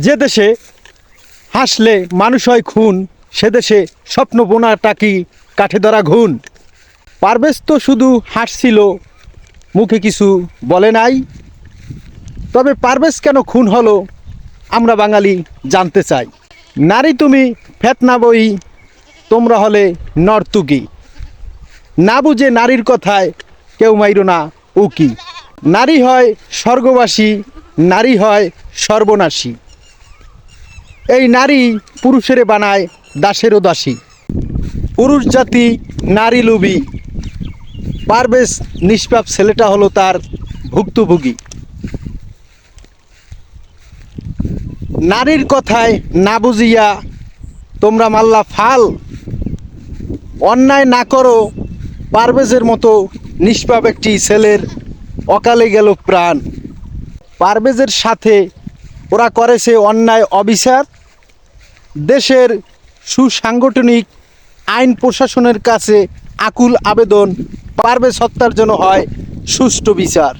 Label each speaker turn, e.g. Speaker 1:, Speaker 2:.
Speaker 1: যে দেশে হাসলে মানুষ হয় খুন, সে দেশে স্বপ্ন বোনাটা কি কাঠে ধরা ঘুণ। পারভেজ তো শুধু হাসছিল, মুখে কিছু বলে নাই। তবে পারভেজ কেন খুন হলো আমরা বাঙালি জানতে চাই। নারী তুমি ফেতনা বই, তোমরা হলে নর্তুকি। না বুঝে নারীর কথায় কেউ মাইরো না উকি। নারী হয় স্বর্গবাসী, নারী হয় সর্বনাশী। এই নারী পুরুষেরে বানায় দাসেরও দাসী। পুরুষ জাতি নারী লোভী, পারভেজ নিষ্পাপ ছেলেটা হলো তার ভুক্তভোগী। নারীর কথায় না বুঝিয়া তোমরা মাল্লা ফাল। অন্যায় না করো, পারভেজের মতো নিষ্পাপ একটি ছেলের অকালে গেল প্রাণ। পারভেজের সাথে ওরা করেছে অন্যায় অবিচার। দেশের সুসাংগঠনিক আইন প্রশাসনের কাছে আকুল আবেদন, পারভেজ হত্যার জন্য হয় সুষ্ঠু বিচার।